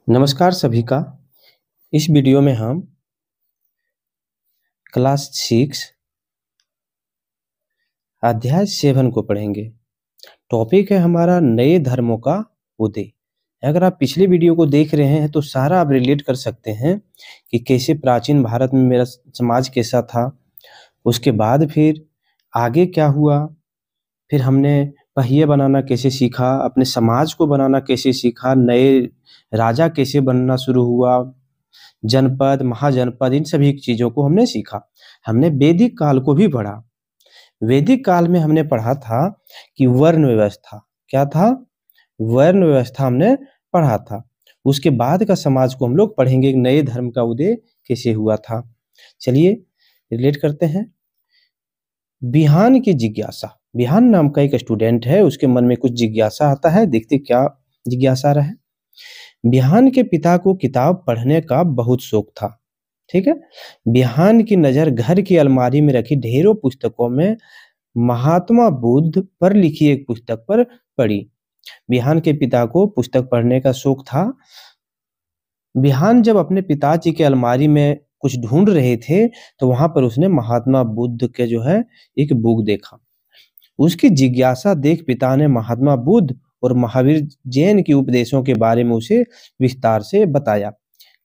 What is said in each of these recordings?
नमस्कार सभी का। इस वीडियो में हम क्लास 6 अध्याय 7 को पढ़ेंगे। टॉपिक है हमारा नए धर्मों का उदय। अगर आप पिछले वीडियो को देख रहे हैं तो सारा आप रिलेट कर सकते हैं कि कैसे प्राचीन भारत में मेरा समाज कैसा था, उसके बाद फिर आगे क्या हुआ, फिर हमने पहिए बनाना कैसे सीखा, अपने समाज को बनाना कैसे सीखा, नए राजा कैसे बनना शुरू हुआ, जनपद, महाजनपद, इन सभी चीज़ों को हमने सीखा। हमने वैदिक काल को भी पढ़ा। वैदिक काल में हमने पढ़ा था कि वर्ण व्यवस्था क्या था, वर्ण व्यवस्था हमने पढ़ा था। उसके बाद का समाज को हम लोग पढ़ेंगे, नए धर्म का उदय कैसे हुआ था। चलिए रिलेट करते हैं। बिहान की जिज्ञासा। बिहान नाम का एक स्टूडेंट है, उसके मन में कुछ जिज्ञासा आता है, देखते क्या जिज्ञासा रहा है। बिहान के पिता को किताब पढ़ने का बहुत शौक था। ठीक है। बिहान की नजर घर की अलमारी में रखी ढेरों पुस्तकों में महात्मा बुद्ध पर लिखी एक पुस्तक पर पड़ी। बिहान के पिता को पुस्तक पढ़ने का शौक था। बिहान जब अपने पिताजी के अलमारी में कुछ ढूंढ रहे थे तो वहां पर उसने महात्मा बुद्ध के जो है एक बुक देखा। उसकी जिज्ञासा देख पिता ने महात्मा बुद्ध और महावीर जैन के उपदेशों के बारे में उसे विस्तार से बताया।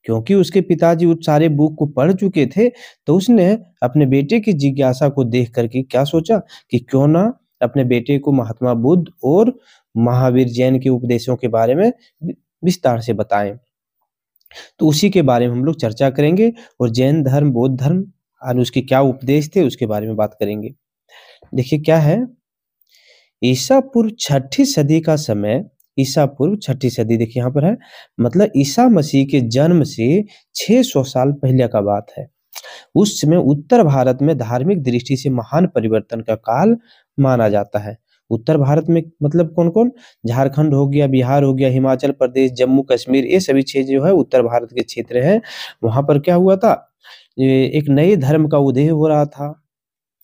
क्योंकि उसके पिताजी उस सारे बुक को पढ़ चुके थे तो उसने अपने बेटे की जिज्ञासा को देख करके क्या सोचा कि क्यों ना अपने बेटे को महात्मा बुद्ध और महावीर जैन के उपदेशों के बारे में विस्तार से बताएं। तो उसी के बारे में हम लोग चर्चा करेंगे और जैन धर्म, बौद्ध धर्म और उसके क्या उपदेश थे उसके बारे में बात करेंगे। देखिए क्या है, ईसा पूर्व 6ठी सदी का समय। ईसा पूर्व 6ठी सदी देखिए यहाँ पर है, मतलब ईसा मसीह के जन्म से 600 साल पहले का बात है। उस समय उत्तर भारत में धार्मिक दृष्टि से महान परिवर्तन का काल माना जाता है। उत्तर भारत में मतलब कौन कौन, झारखंड हो गया, बिहार हो गया, हिमाचल प्रदेश, जम्मू कश्मीर, ये सभी क्षेत्र जो है उत्तर भारत के क्षेत्र हैं। वहां पर क्या हुआ था, एक नए धर्म का उदय हो रहा था।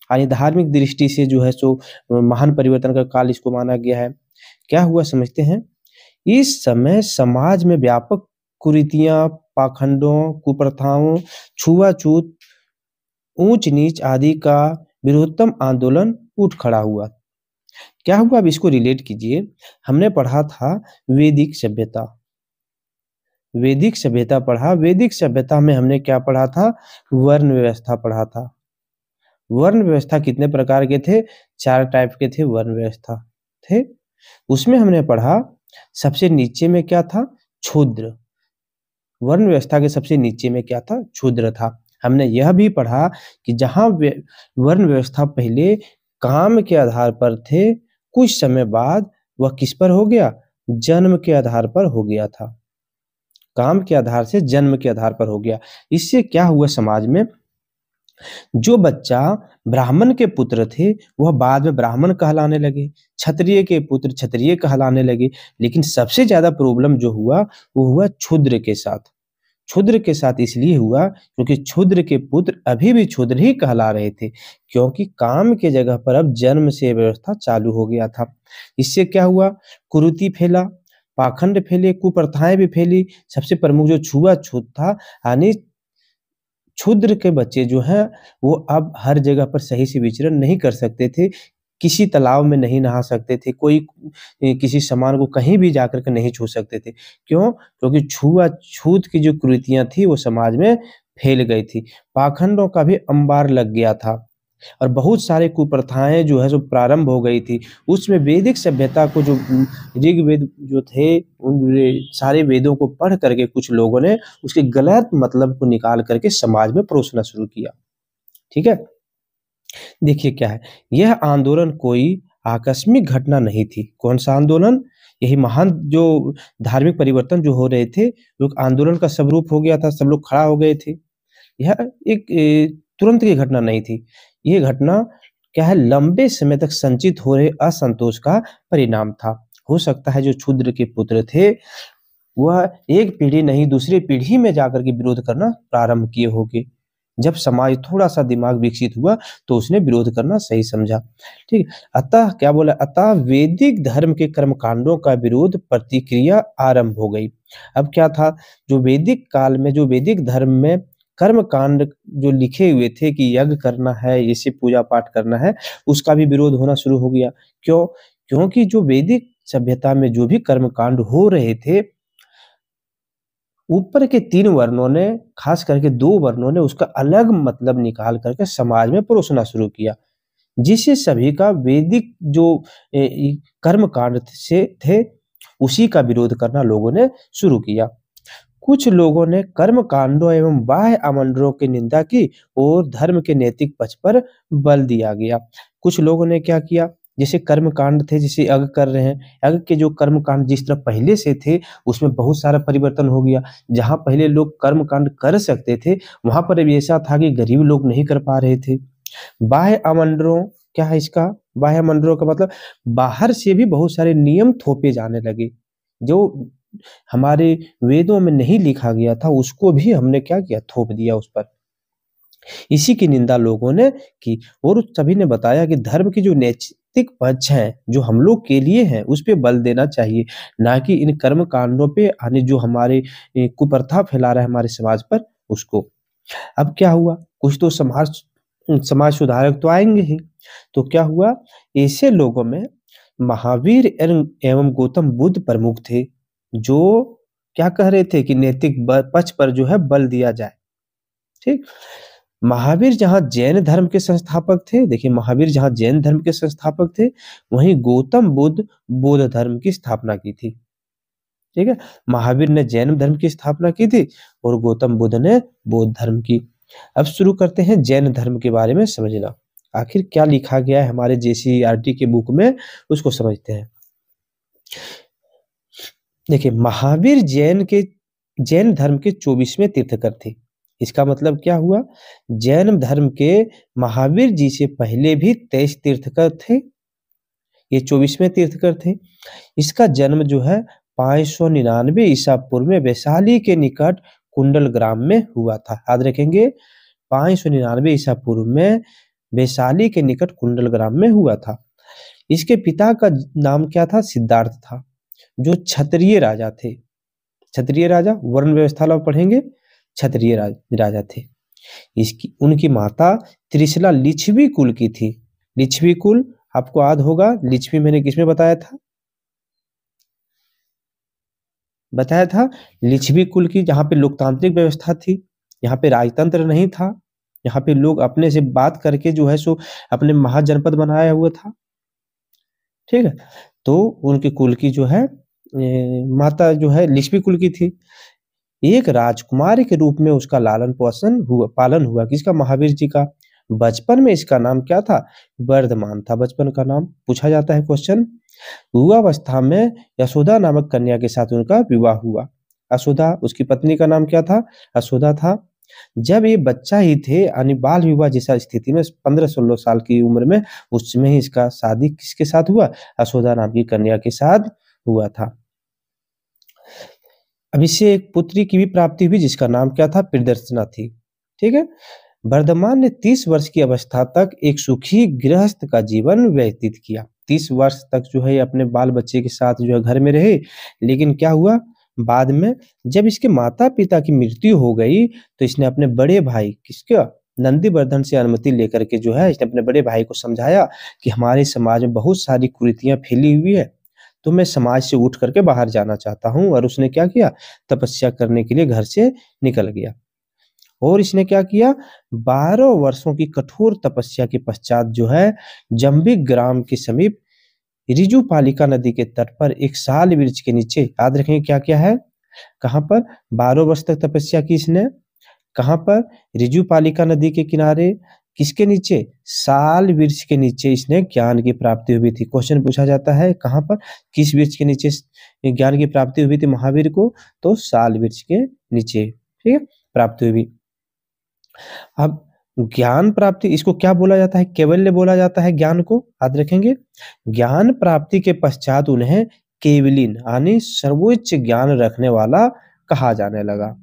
यानी धार्मिक दृष्टि से जो है सो महान परिवर्तन का काल इसको माना गया है। क्या हुआ समझते हैं। इस समय समाज में व्यापक कुरीतियां, पाखंडों, कुप्रथाओं, छुआछूत, ऊंच नीच आदि का विरोधतम आंदोलन उठ खड़ा हुआ। क्या हुआ, अब इसको रिलेट कीजिए। हमने पढ़ा था वैदिक सभ्यता। वैदिक सभ्यता पढ़ा। वैदिक सभ्यता में हमने क्या पढ़ा था, वर्ण व्यवस्था पढ़ा था। वर्ण व्यवस्था कितने प्रकार के थे, 4 टाइप के थे वर्ण व्यवस्था थे। उसमें हमने पढ़ा सबसे नीचे में क्या था, क्षूद्र। वर्ण व्यवस्था के सबसे नीचे में क्या था, क्षूद्र था। हमने यह भी पढ़ा कि जहां वर्ण व्यवस्था पहले काम के आधार पर थे, कुछ समय बाद वह किस पर हो गया, जन्म के आधार पर हो गया था। काम के आधार से जन्म के आधार पर हो गया। इससे क्या हुआ, समाज में जो बच्चा ब्राह्मण के पुत्र थे वह बाद में ब्राह्मण कहलाने लगे, क्षत्रिय के पुत्र क्षत्रिय कहलाने लगे। लेकिन सबसे ज्यादा प्रॉब्लम जो हुआ वो हुआ क्षुद्र के साथ। क्षुद्र के साथ इसलिए हुआ क्योंकि क्षुद्र के पुत्र अभी भी क्षुद्र ही कहला रहे थे, क्योंकि काम के जगह पर अब जन्म से व्यवस्था चालू हो गया था। इससे क्या हुआ, कुरीति फैला, पाखंड फैले, कुप्रथाएं भी फैली। सबसे प्रमुख जो छुआछूत था, यानी क्षुद्र के बच्चे जो हैं वो अब हर जगह पर सही से विचरण नहीं कर सकते थे। किसी तालाब में नहीं नहा सकते थे, कोई किसी सामान को कहीं भी जाकर के नहीं छू सकते थे। क्यों, क्योंकि छुआछूत की जो कुरीतियां थी वो समाज में फैल गई थी। पाखंडों का भी अंबार लग गया था और बहुत सारे कुप्रथाएं जो है जो प्रारंभ हो गई थी। उसमें वैदिक सभ्यता को जो ऋग्वेद जो थे उन सारे वेदों को पढ़ करके कुछ लोगों ने उसके गलत मतलब को निकाल करके समाज में परोसना शुरू किया। ठीक है। देखिए क्या है, यह आंदोलन कोई आकस्मिक घटना नहीं थी। कौन सा आंदोलन, यही महान जो धार्मिक परिवर्तन जो हो रहे थे, वो आंदोलन का स्वरूप हो गया था, सब लोग खड़ा हो गए थे। यह एक तुरंत की घटना नहीं थी। ये घटना क्या है, लंबे समय तक संचित हो रहे असंतोष का परिणाम था। हो सकता है जो क्षुद्र के पुत्र थे वह एक पीढ़ी नहीं दूसरी पीढ़ी में जाकर के विरोध करना प्रारंभ किए होंगे। जब समाज थोड़ा सा दिमाग विकसित हुआ तो उसने विरोध करना सही समझा। ठीक है, अतः क्या बोला, अतः वैदिक धर्म के कर्मकांडों का विरोध प्रतिक्रिया आरंभ हो गई। अब क्या था, जो वैदिक काल में, जो वैदिक धर्म में कर्म कांड जो लिखे हुए थे कि यज्ञ करना है, इसे पूजा पाठ करना है, उसका भी विरोध होना शुरू हो गया। क्यों? क्योंकि जो वैदिक सभ्यता में जो भी कर्म कांड हो रहे थे, ऊपर के 3 वर्णों ने, खास करके 2 वर्णों ने उसका अलग मतलब निकाल करके समाज में परोसना शुरू किया, जिससे सभी का वैदिक जो कर्म कांड से थे उसी का विरोध करना लोगों ने शुरू किया। कुछ लोगों ने कर्म कांडों एवं बाह्य आमंत्रणों की निंदा की और धर्म के नैतिक पक्ष पर बल दिया गया। कुछ लोगों ने क्या किया, जैसे कर्म कांड थे, जैसे यज्ञ कर रहे हैं, यज्ञ के जो कर्म कांड जिस तरह पहले से थे उसमें बहुत सारा परिवर्तन हो गया। जहां पहले लोग कर्म कांड कर सकते थे वहां पर अभी ऐसा था कि गरीब लोग नहीं कर पा रहे थे। बाह्य आमंत्रणों, क्या है इसका, बाह्य आमंत्रणों का मतलब बाहर से भी बहुत सारे नियम थोपे जाने लगे, जो हमारे वेदों में नहीं लिखा गया था उसको भी हमने क्या किया, थोप दिया उस पर। इसी की निंदा लोगों ने की और सभी ने बताया कि धर्म की जो नैतिक पक्ष है जो हम लोग के लिए है उस पे बल देना चाहिए, ना कि इन कर्म कांडों पे आने जो हमारे कुप्रथा फैला रहा है हमारे समाज पर उसको। अब क्या हुआ, कुछ तो समाज समाज सुधारक तो आएंगे ही। तो क्या हुआ, ऐसे लोगों में महावीर एवं गौतम बुद्ध प्रमुख थे, जो क्या कह रहे थे कि नैतिक पक्ष पर जो है बल दिया जाए। ठीक, महावीर जहाँ जैन धर्म के संस्थापक थे, देखिए महावीर जहाँ जैन धर्म के संस्थापक थे, वहीं गौतम बुद्ध बौद्ध धर्म की स्थापना की थी। ठीक है, महावीर ने जैन धर्म की स्थापना की थी और गौतम बुद्ध ने बौद्ध धर्म की। अब शुरू करते हैं जैन धर्म के बारे में समझना, आखिर क्या लिखा गया है हमारे JCERT के बुक में, उसको समझते हैं। देखिए, महावीर जैन धर्म के 24वें तीर्थकर थे। इसका मतलब क्या हुआ, जैन धर्म के महावीर जी से पहले भी 23 तीर्थकर थे, ये 24वें तीर्थकर थे। इसका जन्म जो है 599 ईसा पूर्व में वैशाली के निकट कुंडल ग्राम में हुआ था। याद रखेंगे, 599 ईसा पूर्व में वैशाली के निकट कुंडल ग्राम में हुआ था। इसके पिता का नाम क्या था, सिद्धार्थ था, जो क्षत्रिय राजा थे। क्षत्रिय राजा, वर्ण व्यवस्था लो पढ़ेंगे, क्षत्रिय राजा थे। उनकी माता त्रिशला लिच्छवी कुल की थी। लिच्छवी कुल आपको याद होगा, लिच्छवी मैंने किसमें बताया था, लिच्छवी कुल की, जहाँ पे लोकतांत्रिक व्यवस्था थी, यहाँ पे राजतंत्र नहीं था, यहाँ पे लोग अपने से बात करके जो है सो अपने महाजनपद बनाया हुआ था। ठीक है, तो उनके कुल की जो है माता जो है लिच्छवी कुल की थी। एक राजकुमारी के रूप में उसका पालन हुआ किसका, महावीर जी का। बचपन में इसका नाम क्या था, वर्धमान था, बचपन का नाम पूछा जाता है क्वेश्चन। युवावस्था में यशोदा नामक कन्या के साथ उनका विवाह हुआ। यशोदा, उसकी पत्नी का नाम क्या था, यशोदा था। जब ये बच्चा ही थे, यानी बाल विवाह जैसा स्थिति में 15-16 साल की उम्र में, उसमें ही इसका शादी किसके साथ हुआ, यशोदा नाम की कन्या के साथ हुआ था। अब इससे एक पुत्री की भी प्राप्ति हुई जिसका नाम क्या था, प्रियदर्शना थी। ठीक है, वर्धमान ने 30 वर्ष की अवस्था तक एक सुखी गृहस्थ का जीवन व्यतीत किया। 30 वर्ष तक जो है अपने बाल बच्चे के साथ जो है घर में रहे, लेकिन क्या हुआ, बाद में जब इसके माता पिता की मृत्यु हो गई तो इसने अपने बड़े भाई किसका, नंदीवर्धन से अनुमति लेकर के जो है इसने अपने बड़े भाई को समझाया कि हमारे समाज में बहुत सारी कुरीतियां फैली हुई है, तो मैं समाज से उठ करके बाहर जाना चाहता हूँ। और उसने क्या किया, तपस्या करने के लिए घर से निकल गया। और इसने क्या किया, 12 वर्षों की कठोर तपस्या के पश्चात जो है जंबिक ग्राम के समीप ऋजुपालिका नदी के तट पर एक साल वृक्ष के नीचे, याद रखेंगे क्या क्या है, कहाँ पर 12 वर्ष तक तपस्या की इसने, कहाँ पर, ऋजुपालिका नदी के किनारे, किसके नीचे, साल वृक्ष के नीचे इसने ज्ञान की प्राप्ति हुई थी। क्वेश्चन पूछा जाता है कहाँ पर, किस वृक्ष के नीचे ज्ञान की प्राप्ति हुई थी महावीर को, तो साल वृक्ष के नीचे, ठीक है, प्राप्ति हुई। अब ज्ञान प्राप्ति, इसको क्या बोला जाता है, कैवल्य बोला जाता है ज्ञान को, याद रखेंगे। ज्ञान प्राप्ति के पश्चात उन्हें केवलिन यानी सर्वोच्च ज्ञान रखने वाला कहा जाने लगा।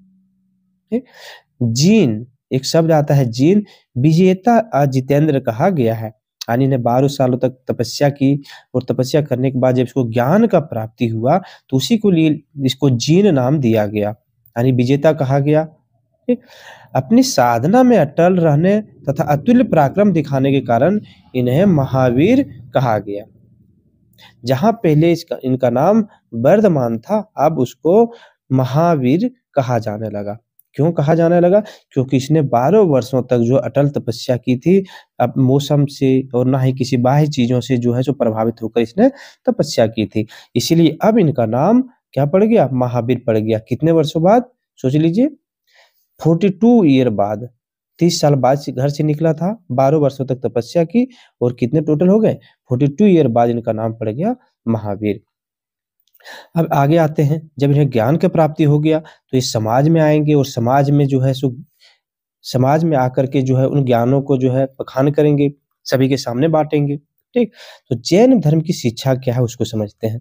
जीन एक शब्द आता है जीन, विजेता अजितेंद्र कहा गया है। यानी इन्हें 12 सालों तक तपस्या की और तपस्या करने के बाद जब इसको ज्ञान का प्राप्ति हुआ तो उसी को लिए इसको जीन नाम दिया गया, यानी विजेता कहा गया। ठीक? अपनी साधना में अटल रहने तथा अतुल्य पराक्रम दिखाने के कारण इन्हें महावीर कहा गया। जहां पहले इनका नाम वर्धमान था, अब उसको महावीर कहा जाने लगा। क्यों कहा जाने लगा? क्योंकि इसने 12 वर्षों तक जो अटल तपस्या की थी, अब मौसम से और ना ही किसी बाह्य चीजों से जो है सो प्रभावित होकर इसने तपस्या की थी। इसीलिए अब इनका नाम क्या पड़ गया? महावीर पड़ गया। कितने वर्षों बाद? सोच लीजिए, 42 ईयर बाद, 30 साल बाद घर से निकला था, 12 वर्षों तक तपस्या की और कितने टोटल हो गए? 42 ईयर बाद इनका नाम पड़ गया महावीर। अब आगे आते हैं, जब इन्हें ज्ञान की प्राप्ति हो गया तो इस समाज में आएंगे और समाज में जो है सो समाज में आकर के जो है उन ज्ञानों को जो है बखान करेंगे, सभी के सामने बांटेंगे। ठीक, तो जैन धर्म की शिक्षा क्या है उसको समझते हैं।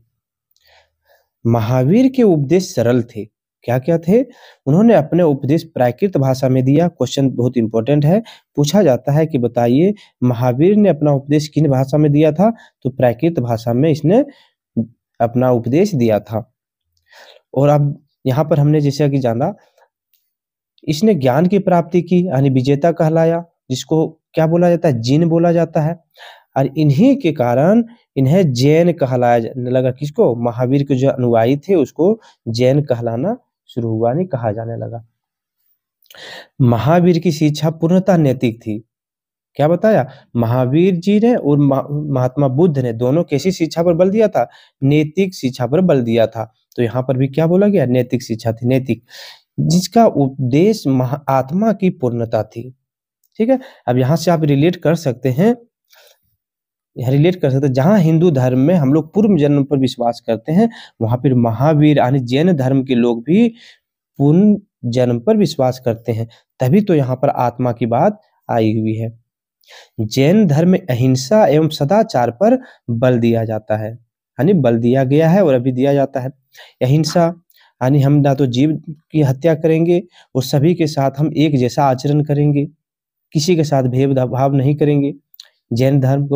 महावीर के उपदेश सरल थे। क्या क्या थे? उन्होंने अपने उपदेश प्राकृत भाषा में दिया। क्वेश्चन बहुत इंपॉर्टेंट है, पूछा जाता है कि बताइए महावीर ने अपना उपदेश किन भाषा में दिया था? तो प्राकृत भाषा में इसने अपना उपदेश दिया था। और अब यहाँ पर हमने जैसा कि जाना, इसने ज्ञान की प्राप्ति की यानी विजेता कहलाया, जिसको क्या बोला जाता है? जीन बोला जाता है। और इन्हीं के कारण इन्हें जैन कहलाया जाने लगा। किसको? महावीर के जो अनुयायी थे उसको जैन कहलाना शुरू हुआ, नहीं कहा जाने लगा। महावीर की शिक्षा पूर्णतः नैतिक थी। क्या बताया? महावीर जी ने और महात्मा बुद्ध ने दोनों कैसी शिक्षा पर बल दिया था? नैतिक शिक्षा पर बल दिया था। तो यहाँ पर भी क्या बोला गया? नैतिक शिक्षा थी, नैतिक, जिसका उद्देश्य आत्मा की पूर्णता थी। ठीक है, अब यहाँ से आप रिलेट कर सकते हैं, जहाँ हिंदू धर्म में हम लोग पूर्व जन्म पर विश्वास करते हैं, वहां पर महावीर यानी जैन धर्म के लोग भी पूर्ण जन्म पर विश्वास करते हैं। तभी तो यहाँ पर आत्मा की बात आई हुई है। जैन धर्म में अहिंसा एवं सदाचार पर बल दिया जाता है, यानी बल दिया गया है और अभी दिया जाता है। अहिंसा यानी हम ना तो जीव की हत्या करेंगे और सभी के साथ हम एक जैसा आचरण करेंगे, किसी के साथ भेदभाव नहीं करेंगे। जैन धर्म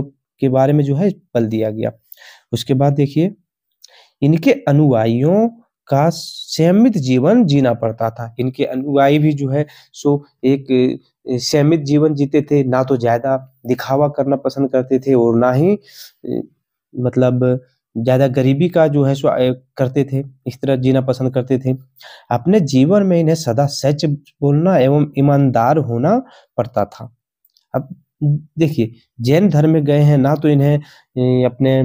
के बारे में जो है बल दिया गया। उसके बाद देखिए, इनके अनुयायियों का संयमित जीवन जीना पड़ता था। इनके अनुयायी भी जो है सो एक संयमित जीवन जीते थे, ना तो ज्यादा दिखावा करना पसंद करते थे और ना ही मतलब ज्यादा गरीबी का जो है सो करते थे, इस तरह जीना पसंद करते थे। अपने जीवन में इन्हें सदा सच बोलना एवं ईमानदार होना पड़ता था। अब देखिए, जैन धर्म में गए हैं, ना तो इन्हें अपने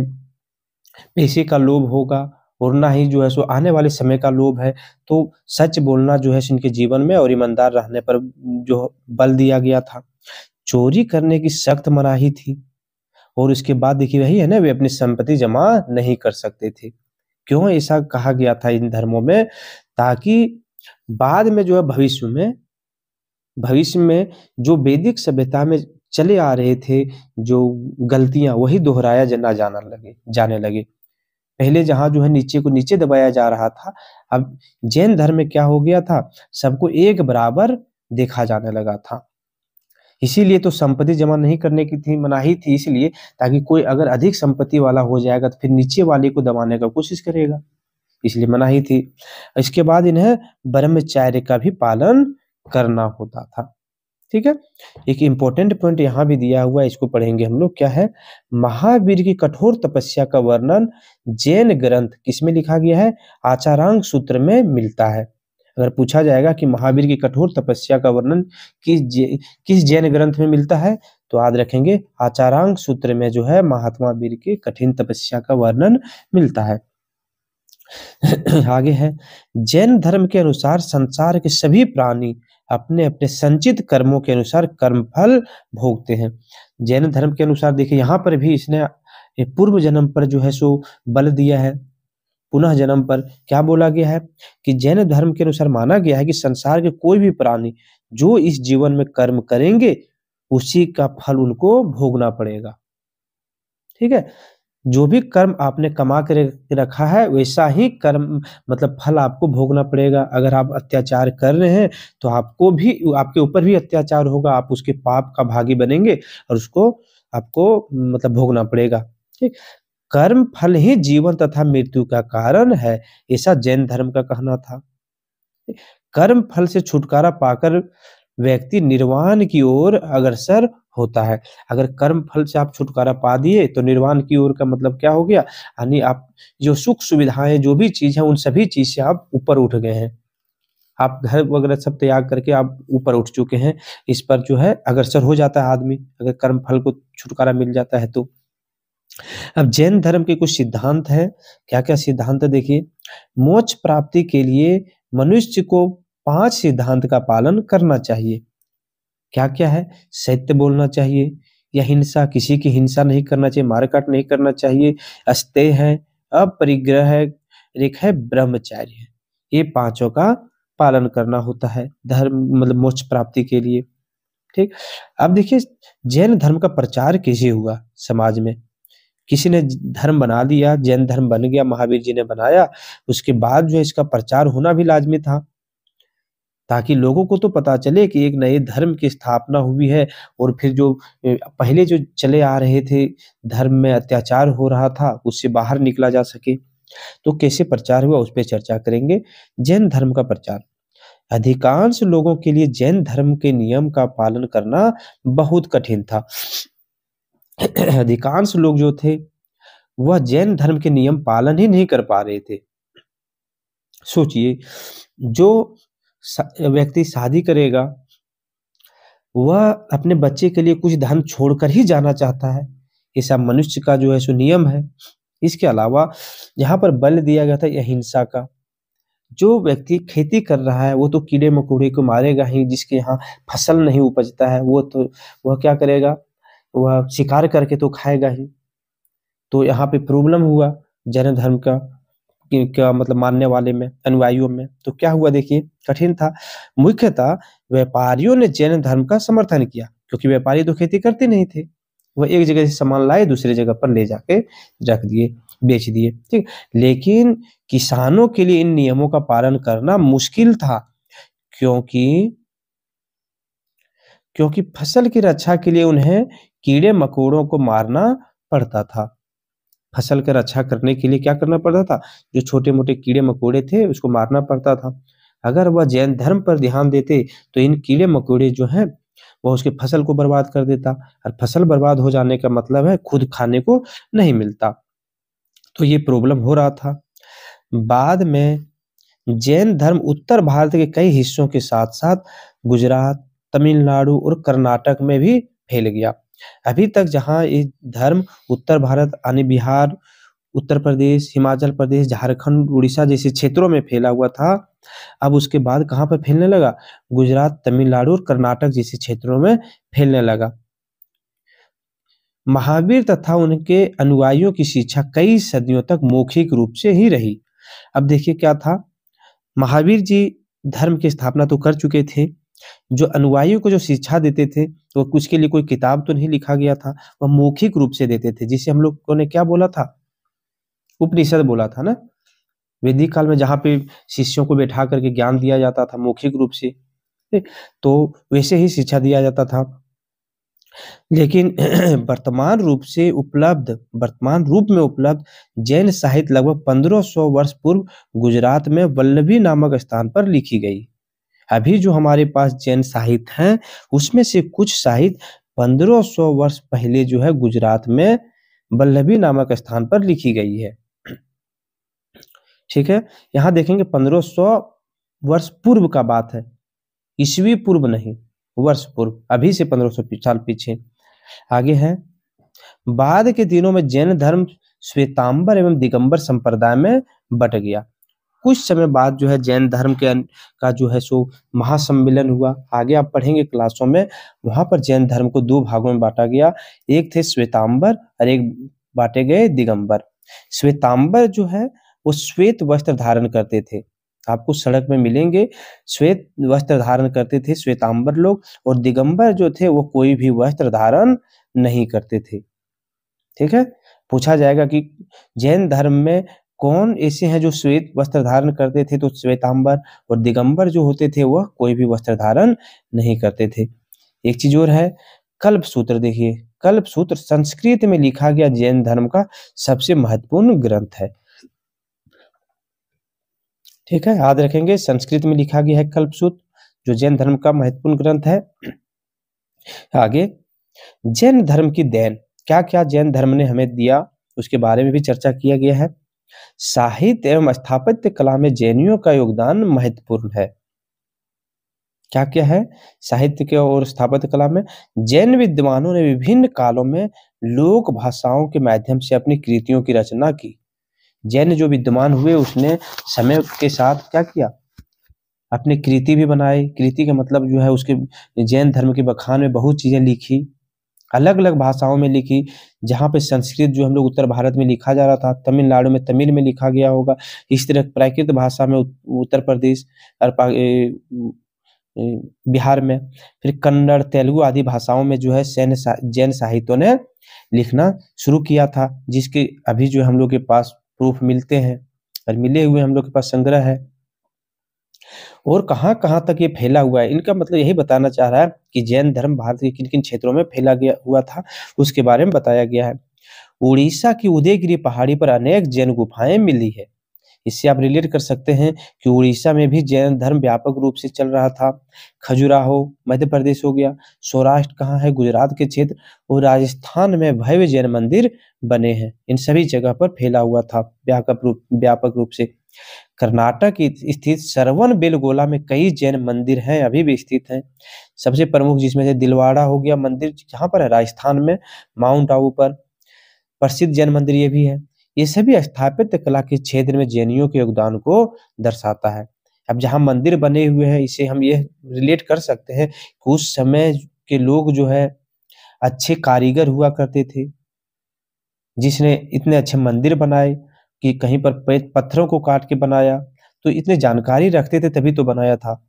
पैसे का लोभ होगा और ना ही जो है सो आने वाले समय का लोभ है। तो सच बोलना जो है इनके जीवन में और ईमानदार रहने पर जो बल दिया गया था। चोरी करने की सख्त मनाही थी और उसके बाद देखिए वही है ना, वे अपनी संपत्ति जमा नहीं कर सकते थे। क्यों ऐसा कहा गया था इन धर्मों में? ताकि बाद में जो है भविष्य में जो वैदिक सभ्यता में चले आ रहे थे जो गलतियां, वही दोहराया जाने लगे। पहले जहां जो है नीचे को नीचे दबाया जा रहा था, अब जैन धर्म में क्या हो गया था? सबको एक बराबर देखा जाने लगा था। इसीलिए तो संपत्ति जमा नहीं करने की थी, मनाही थी, इसलिए ताकि कोई अगर अधिक संपत्ति वाला हो जाएगा तो फिर नीचे वाले को दबाने का कोशिश करेगा, इसलिए मनाही थी। इसके बाद इन्हें ब्रह्मचर्य का भी पालन करना होता था। ठीक है, एक इंपॉर्टेंट पॉइंट यहाँ भी दिया हुआ है, इसको पढ़ेंगे हम लोग। क्या है? महावीर की कठोर तपस्या का वर्णन जैन ग्रंथ किसमें लिखा गया है? आचारांग सूत्र में मिलता है। अगर पूछा जाएगा कि महावीर की कठोर तपस्या का वर्णन किस जैन ग्रंथ में मिलता है, तो याद रखेंगे आचारांग सूत्र में जो है महात्मा वीर की कठिन तपस्या का वर्णन मिलता है। आगे है, जैन धर्म के अनुसार संसार के सभी प्राणी अपने अपने संचित कर्मों के अनुसार कर्मफल भोगते हैं। जैन धर्म के अनुसार देखिए यहाँ पर भी इसने पूर्व जन्म पर जो है सो बल दिया है। पुनः जन्म पर क्या बोला गया है कि जैन धर्म के अनुसार माना गया है कि संसार के कोई भी प्राणी जो इस जीवन में कर्म करेंगे उसी का फल उनको भोगना पड़ेगा। ठीक है, जो भी कर्म आपने कमा के रखा है वैसा ही कर्म मतलब फल आपको भोगना पड़ेगा। अगर आप अत्याचार कर रहे हैं तो आपको भी आपके ऊपर भी अत्याचार होगा, आप उसके पाप का भागी बनेंगे और उसको आपको मतलब भोगना पड़ेगा। ठीक, कर्म फल ही जीवन तथा मृत्यु का कारण है, ऐसा जैन धर्म का कहना था। कर्म फल से छुटकारा पाकर व्यक्ति निर्वाण की ओर अग्रसर होता है। अगर कर्म फल से आप छुटकारा पा दिए तो निर्वाण की ओर का मतलब क्या हो गया, यानी आप जो सुख सुविधाएं जो भी चीज है उन सभी चीज से आप ऊपर उठ गए हैं, आप घर वगैरह सब त्याग करके आप ऊपर उठ चुके हैं। इस पर जो है अग्रसर हो जाता है आदमी, अगर कर्म फल को छुटकारा मिल जाता है तो। अब जैन धर्म के कुछ सिद्धांत हैं, क्या क्या सिद्धांत है देखिए। मोक्ष प्राप्ति के लिए मनुष्य को 5 सिद्धांत का पालन करना चाहिए। क्या क्या है, सत्य बोलना चाहिए, या हिंसा, किसी की हिंसा नहीं करना चाहिए, मारकाट नहीं करना चाहिए, अस्तेय है, अपरिग्रह है, एक है ब्रह्मचार्य है। ये पांचों का पालन करना होता है धर्म मतलब मोक्ष प्राप्ति के लिए। ठीक, अब देखिए जैन धर्म का प्रचार कैसे हुआ समाज में। किसी ने धर्म बना दिया, जैन धर्म बन गया, महावीर जी ने बनाया, उसके बाद जो है इसका प्रचार होना भी लाजमी था, ताकि लोगों को तो पता चले कि एक नए धर्म की स्थापना हुई है। और फिर जो पहले जो चले आ रहे थे धर्म में अत्याचार हो रहा था उससे बाहर निकला जा सके। तो कैसे प्रचार हुआ उस पर चर्चा करेंगे। जैन धर्म का प्रचार, अधिकांश लोगों के लिए जैन धर्म के नियम का पालन करना बहुत कठिन था। अधिकांश लोग जो थे वह जैन धर्म के नियम पालन ही नहीं कर पा रहे थे। सोचिए, जो व्यक्ति शादी करेगा वह अपने बच्चे के लिए कुछ धन छोड़कर ही जाना चाहता है, ऐसा मनुष्य का जो है सो नियम है। इसके अलावा यहाँ पर बल दिया गया था अहिंसा का। जो व्यक्ति खेती कर रहा है वो तो कीड़े मकोड़े को मारेगा ही, जिसके यहाँ फसल नहीं उपजता है वो तो वह क्या करेगा, वह शिकार करके तो खाएगा ही। तो यहाँ पे प्रॉब्लम हुआ जैन धर्म का क्या मतलब मानने वाले में, अनुयायियों में। तो क्या हुआ देखिए, कठिन था। मुख्यतः व्यापारियों ने जैन धर्म का समर्थन किया, क्योंकि व्यापारी तो खेती करते नहीं थे, वह एक जगह से सामान लाए दूसरे जगह पर ले जाके रख दिए, बेच दिए। ठीक, लेकिन किसानों के लिए इन नियमों का पालन करना मुश्किल था, क्योंकि क्योंकि फसल की रक्षा के लिए उन्हें कीड़े मकोड़ों को मारना पड़ता था। फसल की रक्षा करने के लिए क्या करना पड़ता था, जो छोटे मोटे कीड़े मकोड़े थे उसको मारना पड़ता था। अगर वह जैन धर्म पर ध्यान देते तो इन कीड़े मकोड़े जो हैं वह उसके फसल को बर्बाद कर देता, और फसल बर्बाद हो जाने का मतलब है खुद खाने को नहीं मिलता। तो ये प्रॉब्लम हो रहा था। बाद में जैन धर्म उत्तर भारत के कई हिस्सों के साथ साथ गुजरात, तमिलनाडु और कर्नाटक में भी फैल गया। अभी तक जहाँ ये धर्म उत्तर भारत यानी बिहार, उत्तर प्रदेश, हिमाचल प्रदेश, झारखंड, उड़ीसा जैसे क्षेत्रों में फैला हुआ था, अब उसके बाद कहाँ पर फैलने लगा, गुजरात, तमिलनाडु और कर्नाटक जैसे क्षेत्रों में फैलने लगा। महावीर तथा उनके अनुयायियों की शिक्षा कई सदियों तक मौखिक रूप से ही रही। अब देखिए क्या था, महावीर जी धर्म की स्थापना तो कर चुके थे, जो अनुयायियों को जो शिक्षा देते थे तो उसके लिए कोई किताब तो नहीं लिखा गया था, वह मौखिक रूप से देते थे, जिसे हम लोगों ने क्या बोला था, उपनिषद बोला था ना। वैदिक काल में जहाँ पे शिष्यों को बैठा करके ज्ञान दिया जाता था मौखिक रूप से, तो वैसे ही शिक्षा दिया जाता था। लेकिन वर्तमान रूप में उपलब्ध जैन साहित्य लगभग 1500 वर्ष पूर्व गुजरात में वल्लभी नामक स्थान पर लिखी गई। अभी जो हमारे पास जैन साहित्य हैं उसमें से कुछ साहित्य 1500 वर्ष पहले जो है गुजरात में वल्लभी नामक स्थान पर लिखी गई है। ठीक है, यहाँ देखेंगे 1500 वर्ष पूर्व का बात है, ईस्वी पूर्व नहीं, वर्ष पूर्व, अभी से 1500 साल पीछे। आगे है, बाद के दिनों में जैन धर्म श्वेतांबर एवं दिगंबर संप्रदाय में बट गया। कुछ समय बाद जो है जैन धर्म का जो है सो महासम्मेलन हुआ। आगे आप पढ़ेंगे क्लासों में, वहां पर जैन धर्म को 2 भागों में बांटा गया, एक थे श्वेतांबर और एक बांटे गए दिगंबर। श्वेतांबर जो है वो श्वेत वस्त्र धारण करते थे, आपको सड़क में मिलेंगे, श्वेत वस्त्र धारण करते थे श्वेतांबर लोग, और दिगंबर जो थे वो कोई भी वस्त्र धारण नहीं करते थे। ठीक है, पूछा जाएगा कि जैन धर्म में कौन ऐसे हैं जो श्वेत वस्त्र धारण करते थे, तो श्वेतांबर, और दिगंबर जो होते थे वह कोई भी वस्त्र धारण नहीं करते थे। एक चीज और है, कल्पसूत्र। देखिए, कल्पसूत्र संस्कृत में लिखा गया जैन धर्म का सबसे महत्वपूर्ण ग्रंथ है। ठीक है, याद रखेंगे, संस्कृत में लिखा गया है कल्पसूत्र, जो जैन धर्म का महत्वपूर्ण ग्रंथ है। आगे, जैन धर्म की देन, क्या क्या जैन धर्म ने हमें दिया, उसके बारे में भी चर्चा किया गया है। साहित्य एवं स्थापत्य कला में जैनियों का योगदान महत्वपूर्ण है। क्या क्या है साहित्य के और स्थापत्य कला में? जैन विद्वानों ने विभिन्न कालों में लोक भाषाओं के माध्यम से अपनी कृतियों की रचना की। जैन जो विद्वान हुए उसने समय के साथ क्या किया, अपनी कृति भी बनाई। कृति का मतलब जो है उसके जैन धर्म के बखान में बहुत चीजें लिखी, अलग अलग भाषाओं में लिखी। जहाँ पे संस्कृत जो हम लोग उत्तर भारत में लिखा जा रहा था, तमिलनाडु में तमिल में लिखा गया होगा। इस तरह प्राकृत भाषा में उत्तर प्रदेश और बिहार में, फिर कन्नड़, तेलुगु आदि भाषाओं में जो है जैन साहित्यों ने लिखना शुरू किया था, जिसके अभी जो हम लोग के पास प्रूफ मिलते हैं और मिले हुए हम लोग के पास संग्रह है। और कहाँ कहाँ तक ये फैला हुआ है, इनका मतलब यही बताना चाह रहा है कि जैन धर्म भारत के किन किन क्षेत्रों में फैला गया हुआ था, उसके बारे में बताया गया है। उड़ीसा की उदयगिरी पहाड़ी पर अनेक जैन गुफाएं मिली है। इससे आप रिलेट कर सकते हैं कि उड़ीसा में भी जैन धर्म व्यापक रूप से चल रहा था। खजुराहो मध्य प्रदेश हो गया, सौराष्ट्र कहाँ है, गुजरात के क्षेत्र, और राजस्थान में भव्य जैन मंदिर बने हैं। इन सभी जगह पर फैला हुआ था व्यापक रूप से। कर्नाटक स्थित सरवन बेलगोला में कई जैन मंदिर हैं, अभी भी स्थित हैं। सबसे प्रमुख जिसमें से दिलवाड़ा हो गया मंदिर, जहाँ पर है राजस्थान में, माउंट आबू पर प्रसिद्ध जैन मंदिर ये भी है। ये सभी स्थापत्य कला के क्षेत्र में जैनियों के योगदान को दर्शाता है। अब जहाँ मंदिर बने हुए हैं, इसे हम ये रिलेट कर सकते हैं कि उस समय के लोग जो है अच्छे कारीगर हुआ करते थे, जिसने इतने अच्छे मंदिर बनाए कि कहीं पर पत्थरों को काट के बनाया, तो इतने जानकारी रखते थे तभी तो बनाया था।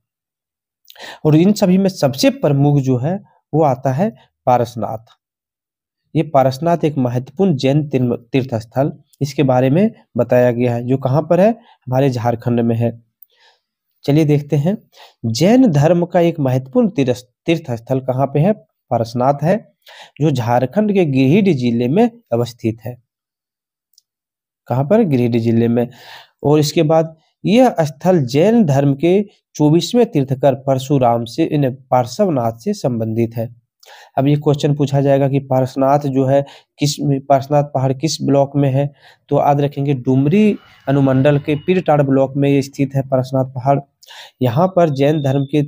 और इन सभी में सबसे प्रमुख जो है वो आता है पारसनाथ। ये पारसनाथ एक महत्वपूर्ण जैन तीर्थ स्थल, इसके बारे में बताया गया है, जो कहाँ पर है, हमारे झारखंड में है। चलिए देखते हैं, जैन धर्म का एक महत्वपूर्ण तीर्थ स्थल कहाँ पे है, पारसनाथ है, जो झारखंड के गिरिडीह जिले में अवस्थित है। कहाँ पर, गिरिडीह जिले में। और इसके बाद यह स्थल जैन धर्म के 24वें तीर्थकर परशुराम से, पार्श्वनाथ से संबंधित है। अब ये क्वेश्चन पूछा जाएगा कि पारसनाथ जो है पारसनाथ पहाड़ किस ब्लॉक में है, तो याद रखेंगे डुमरी अनुमंडल के पीरटाड़ ब्लॉक में ये स्थित है पारसनाथ पहाड़। यहाँ पर जैन धर्म के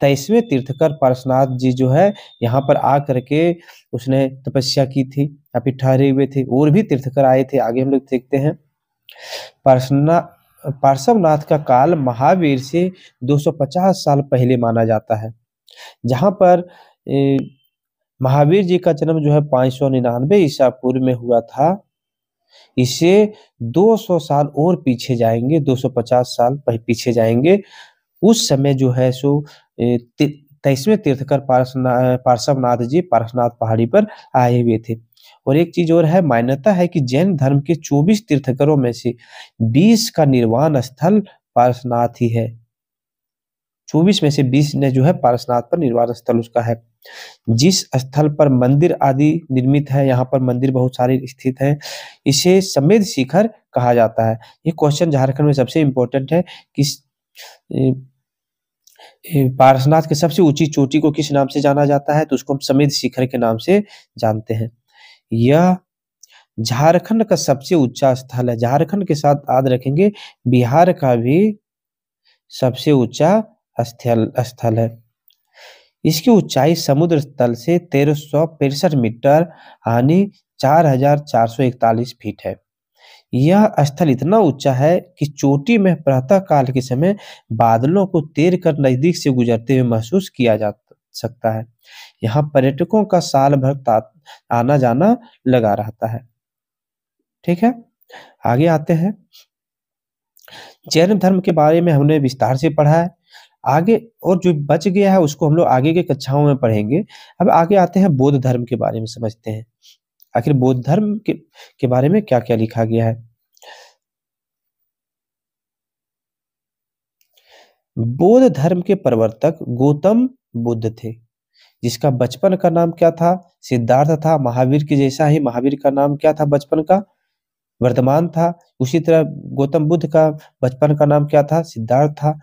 23वें तीर्थकर पारसनाथ जी जो है यहाँ पर आ करके उसने तपस्या की थी, यहाँ पे ठहरे हुए थे। और भी तीर्थकर आए थे, आगे हम लोग देखते हैं। पार्श्वनाथ का काल महावीर से 250 साल पहले माना जाता है। जहाँ पर महावीर जी का जन्म जो है 599 ईसा पूर्व में हुआ था। इसे 200 साल और पीछे जाएंगे, 250 साल पीछे जाएंगे, उस समय जो है सो 23वें तीर्थकर पार्श्वनाथ जी पार्श्वनाथ पहाड़ी पर आए हुए थे। और एक चीज और है, मान्यता है कि जैन धर्म के 24 तीर्थकरों में से 20 का निर्वाण स्थल पार्श्वनाथ ही है। 24 में से 20 ने जो है पारसनाथ पर निर्वाण स्थल उसका है। जिस स्थल पर मंदिर आदि निर्मित है, यहाँ पर मंदिर बहुत सारे स्थित हैं, इसे समेध शिखर कहा जाता है। ये क्वेश्चन झारखंड में सबसे इम्पोर्टेंट है कि पारसनाथ की सबसे ऊंची चोटी को किस नाम से जाना जाता है, तो उसको हम समेध शिखर के नाम से जानते हैं। यह झारखंड का सबसे ऊंचा स्थल है। झारखंड के साथ याद रखेंगे बिहार का भी सबसे ऊंचा स्थल है। इसकी ऊंचाई समुद्र तल से 1365 मीटर यानी 4441 फीट है। यह स्थल इतना ऊंचा है कि चोटी में प्रातः काल के समय बादलों को तैर कर नजदीक से गुजरते हुए महसूस किया जा सकता है। यहाँ पर्यटकों का साल भर आना जाना लगा रहता है। ठीक है, आगे आते हैं। जैन धर्म के बारे में हमने विस्तार से पढ़ा है। आगे और जो बच गया है उसको हम लोग आगे के कक्षाओं में पढ़ेंगे। अब आगे आते हैं बौद्ध धर्म के बारे में समझते हैं। आखिर बौद्ध धर्म के बारे में क्या क्या लिखा गया है। बौद्ध धर्म के प्रवर्तक गौतम बुद्ध थे, जिसका बचपन का नाम क्या था, सिद्धार्थ था। महावीर के जैसा ही महावीर का नाम क्या था बचपन का, वर्धमान था। उसी तरह गौतम बुद्ध का बचपन का नाम क्या था, सिद्धार्थ था।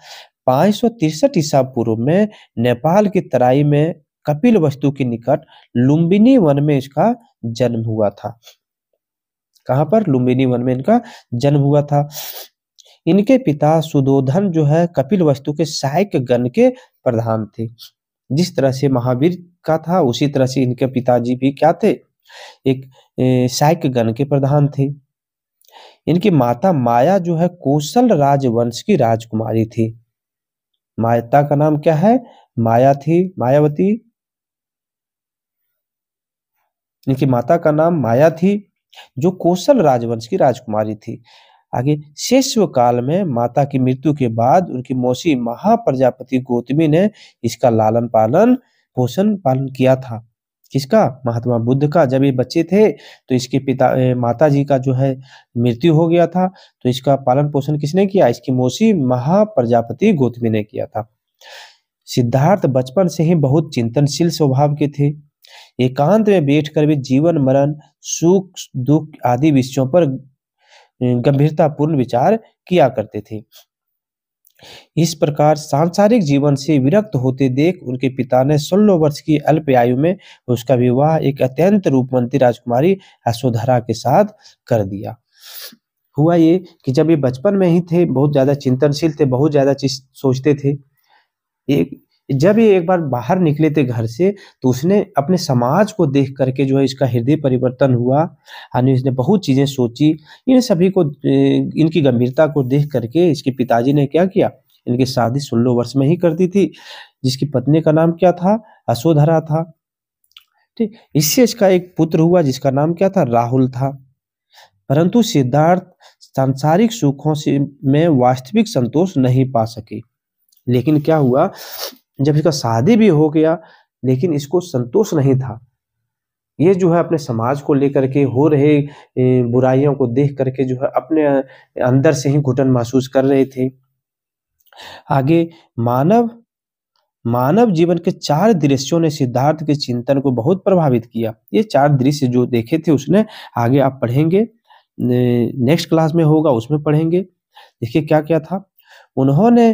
563 ईसा पूर्व में नेपाल की तराई में कपिल वस्तु के निकट लुम्बिनी वन में इसका जन्म हुआ था। कहाँ पर, लुम्बिनी वन में इनका जन्म हुआ था। इनके पिता सुधोधन जो है कपिल वस्तु के सहायक गण के प्रधान थे। जिस तरह से महावीर का था उसी तरह से इनके पिताजी भी क्या थे, एक सहायक गण के प्रधान थे। इनकी माता माया जो है कौशल राजवंश की राजकुमारी थी। माता का नाम क्या है, माया थी, मायावती। इनकी माता का नाम माया थी जो कौशल राजवंश की राजकुमारी थी। आगे शैशव काल में माता की मृत्यु के बाद उनकी मौसी महाप्रजापति गौतमी ने इसका लालन पालन पोषण पालन किया था। किसका, महात्मा बुद्ध का। जब ये बच्चे थे तो इसके पिता माता जी का जो है मृत्यु हो गया था, तो इसका पालन पोषण किसने किया, इसकी मौसी महाप्रजापति गौतमी ने किया था। सिद्धार्थ बचपन से ही बहुत चिंतनशील स्वभाव के थे। एकांत में बैठकर भी जीवन मरण सुख दुख आदि विषयों पर गंभीरतापूर्ण विचार किया करते थे। इस प्रकार सांसारिक जीवन से विरक्त होते देख उनके पिता ने 16 वर्ष की अल्प आयु में उसका विवाह एक अत्यंत रूपवंती राजकुमारी यशोधरा के साथ कर दिया। हुआ ये कि जब ये बचपन में ही थे, बहुत ज्यादा चिंतनशील थे, बहुत ज्यादा चीज सोचते थे। जब ये एक बार बाहर निकले थे घर से, तो उसने अपने समाज को देख करके जो है इसका हृदय परिवर्तन हुआ, यानी इसने बहुत चीजें सोची। इन सभी को इनकी गंभीरता को देख करके इसके पिताजी ने क्या किया, इनकी शादी 16 वर्ष में ही कर दी थी, जिसकी पत्नी का नाम क्या था, यशोधरा था। ठीक, इससे इसका एक पुत्र हुआ जिसका नाम क्या था, राहुल था। परंतु सिद्धार्थ सांसारिक सुखों से में वास्तविक संतोष नहीं पा सके। लेकिन क्या हुआ, जब इसका शादी भी हो गया लेकिन इसको संतोष नहीं था। ये जो है अपने समाज को लेकर के हो रहे बुराइयों को देख करके जो है अपने अंदर से ही घुटन महसूस कर रहे थे। आगे मानव जीवन के 4 दृश्यों ने सिद्धार्थ के चिंतन को बहुत प्रभावित किया। ये 4 दृश्य जो देखे थे उसने, आगे आप पढ़ेंगे, नेक्स्ट क्लास में होगा उसमें पढ़ेंगे। देखिए क्या क्या था। उन्होंने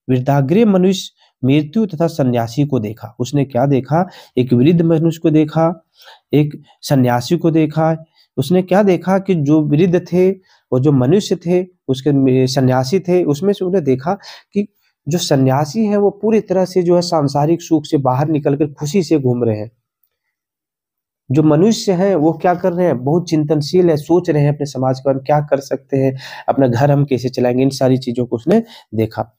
वृद्धाग्रह मनुष्य, मृत्यु तथा सन्यासी को देखा। उसने क्या देखा, एक वृद्ध मनुष्य को देखा, एक सन्यासी को देखा। उसने क्या देखा कि जो वृद्ध थे और जो मनुष्य थे, उसके सन्यासी थे, उसमें से उन्हें देखा कि जो सन्यासी हैं वो पूरी तरह से जो है सांसारिक सुख से बाहर निकलकर खुशी से घूम रहे हैं। जो मनुष्य हैं वो क्या कर रहे हैं, बहुत चिंतनशील है, सोच रहे हैं अपने समाज के बारे में, क्या कर सकते हैं, अपना घर हम कैसे चलाएंगे, इन सारी चीजों को उसने देखा।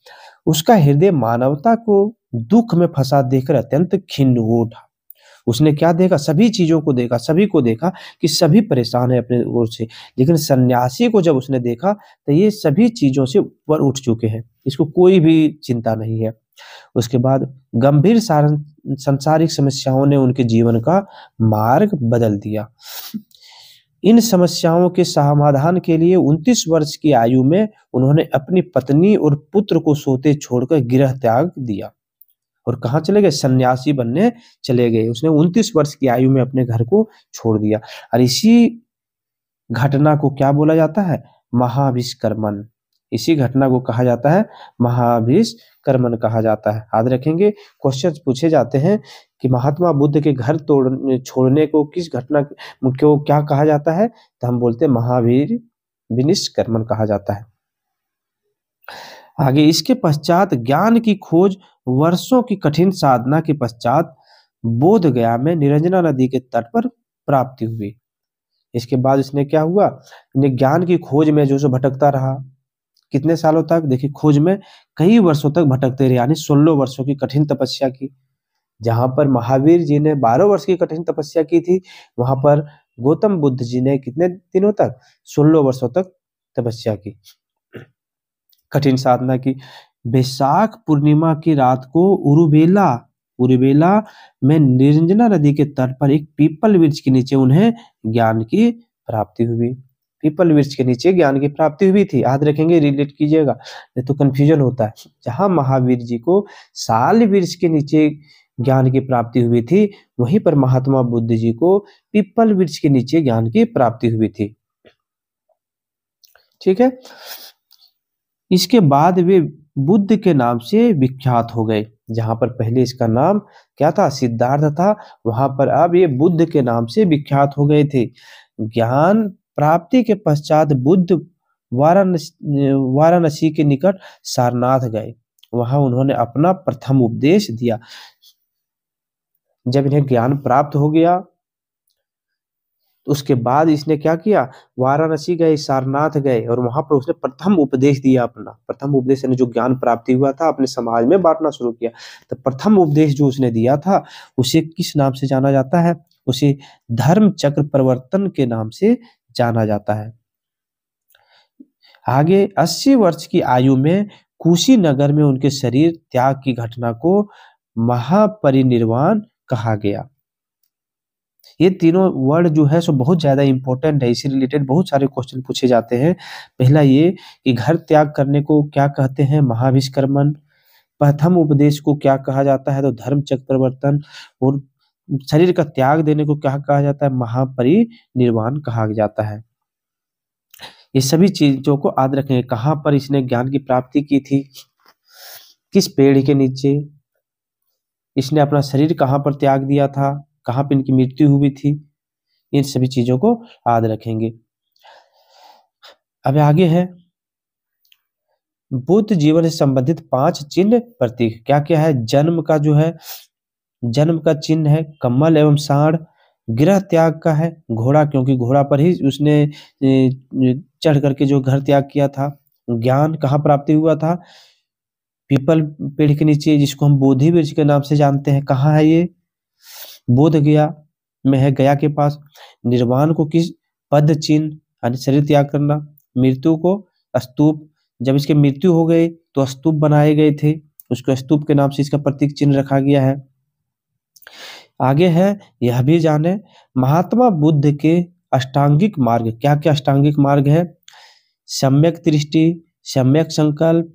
उसका हृदय मानवता को दुख में फंसा देखकर अत्यंत खिन्न हो उठा। उसने क्या देखा, सभी चीजों को देखा, सभी को देखा कि सभी परेशान है अपने ओर से। लेकिन सन्यासी को जब उसने देखा तो ये सभी चीजों से ऊपर उठ चुके हैं, इसको कोई भी चिंता नहीं है। उसके बाद गंभीर सांसारिक समस्याओं ने उनके जीवन का मार्ग बदल दिया। इन समस्याओं के समाधान के लिए 29 वर्ष की आयु में उन्होंने अपनी पत्नी और पुत्र को सोते छोड़कर गृह त्याग दिया और कहाँ चले गए, सन्यासी बनने चले गए। उसने 29 वर्ष की आयु में अपने घर को छोड़ दिया। और इसी घटना को क्या बोला जाता है, महाभिष्कर्मण। इसी घटना को कहा जाता है महाभिष्कर्मण कहा जाता है। याद रखेंगे, क्वेश्चन पूछे जाते हैं कि महात्मा बुद्ध के घर छोड़ने को किस घटना को क्या कहा जाता है, तो हम बोलते हैं महाभिष्कर्मण कहा जाता है। आगे इसके पश्चात ज्ञान की खोज वर्षों की कठिन साधना के पश्चात बोध गया में निरंजना नदी के तट पर प्राप्ति हुई। इसके बाद इसने क्या हुआ, ज्ञान की खोज में जो भटकता रहा। कितने सालों तक, देखिए खोज में कई वर्षों तक भटकते रहे, यानी 16 वर्षों की कठिन तपस्या की। जहां पर महावीर जी ने 12 वर्ष की कठिन तपस्या की थी, वहां पर गौतम बुद्ध जी ने कितने दिनों तक, 16 वर्षों तक तपस्या की, कठिन साधना की। बैसाख पूर्णिमा की रात को उरुबेला उर्वेला में निरंजना नदी के तट पर एक पीपल वृक्ष के नीचे उन्हें ज्ञान की प्राप्ति हुई। पीपल वृक्ष के नीचे ज्ञान की प्राप्ति हुई थी, याद रखेंगे, रिलेट कीजिएगा, नहीं तो कंफ्यूजन होता है। जहां महावीर जी को साल वृक्ष के नीचे ज्ञान की प्राप्ति हुई थी, वहीं पर महात्मा बुद्ध जी को पीपल वृक्ष के नीचे ज्ञान की प्राप्ति हुई थी। ठीक है। इसके बाद वे बुद्ध के नाम से विख्यात हो गए। जहां पर पहले इसका नाम क्या था, सिद्धार्थ था, वहां पर अब ये बुद्ध के नाम से विख्यात हो गए थे। ज्ञान प्राप्ति के पश्चात बुद्ध वाराणसी के निकट सारनाथ गए। वहां उन्होंने अपना प्रथम उपदेश दिया। जब इन्हें ज्ञान प्राप्त हो गया तो उसके बाद इसने क्या किया, वाराणसी गए, सारनाथ गए और वहां पर उसने प्रथम उपदेश दिया। अपना प्रथम उपदेश यानी जो ज्ञान प्राप्ति हुआ था अपने समाज में बांटना शुरू किया। तो प्रथम उपदेश जो उसने दिया था उसे किस नाम से जाना जाता है, उसे धर्म चक्र प्रवर्तन के नाम से जाना जाता है। आगे 80 वर्ष की आयु में कुशीनगर में उनके शरीर त्याग की घटना को महापरिनिर्वाण कहा गया। ये तीनों वर्ड जो है सो बहुत ज्यादा इंपॉर्टेंट है, इससे रिलेटेड बहुत सारे क्वेश्चन पूछे जाते हैं। पहला ये कि घर त्याग करने को क्या कहते हैं, महाविष्कर्मण। प्रथम उपदेश को क्या कहा जाता है, तो धर्म चक्र प्रवर्तन। और शरीर का त्याग देने को क्या कहा जाता है, महापरिनिर्वाण कहा जाता है। ये सभी चीजों को याद रखेंगे। कहाँ पर इसने ज्ञान की प्राप्ति की थी, किस पेड़ के नीचे, इसने अपना शरीर कहाँ पर त्याग दिया था, कहाँ पे इनकी मृत्यु हुई थी, इन सभी चीजों को याद रखेंगे। अब आगे है बुद्ध जीवन से संबंधित 5 चिन्ह प्रतीक। क्या क्या है, जन्म का जो है, जन्म का चिन्ह है कमल एवं साढ़। गृह त्याग का है घोड़ा, क्योंकि घोड़ा पर ही उसने चढ़ करके जो घर त्याग किया था। ज्ञान कहाँ प्राप्ति हुआ था, पीपल पेड़ के नीचे, जिसको हम बोधि वृक्ष के नाम से जानते हैं। कहाँ है ये, बोध गया में है, गया के पास। निर्वाण को किस, पद चिन्ह यानी शरीर त्याग करना। मृत्यु को स्तूप, जब इसकी मृत्यु हो गई तो स्तूप बनाए गए थे, उसको स्तूप के नाम से इसका प्रतीक चिन्ह रखा गया है। आगे है, यह भी जाने महात्मा बुद्ध के अष्टांगिक मार्ग। क्या क्या अष्टांगिक मार्ग है, सम्यक दृष्टि, सम्यक संकल्प,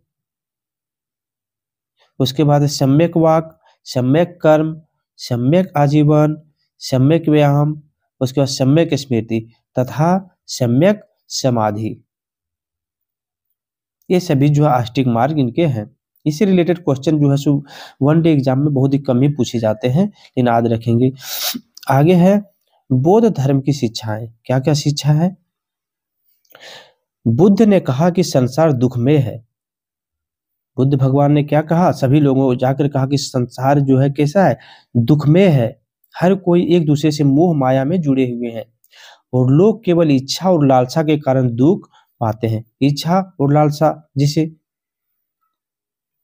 उसके बाद सम्यक वाक, सम्यक कर्म, सम्यक आजीवन, सम्यक व्यायाम, उसके बाद सम्यक स्मृति तथा सम्यक समाधि। ये सभी जो है अष्टांगिक मार्ग इनके हैं। इससे रिलेटेड क्वेश्चन जो है सो वन डे एग्जाम में बहुत ही कम ही पूछे जाते हैं, लेकिन याद रखेंगे। आगे है बौद्ध धर्म की शिक्षाएं। क्या क्या शिक्षा है, बुद्ध ने कहा कि संसार दुखमय है। बुद्ध भगवान ने क्या कहा, सभी लोगों को जाकर कहा कि संसार जो है कैसा है, दुखमय है। हर कोई एक दूसरे से मोह माया में जुड़े हुए हैं और लोग केवल इच्छा और लालसा के कारण दुख पाते हैं। इच्छा और लालसा, जिसे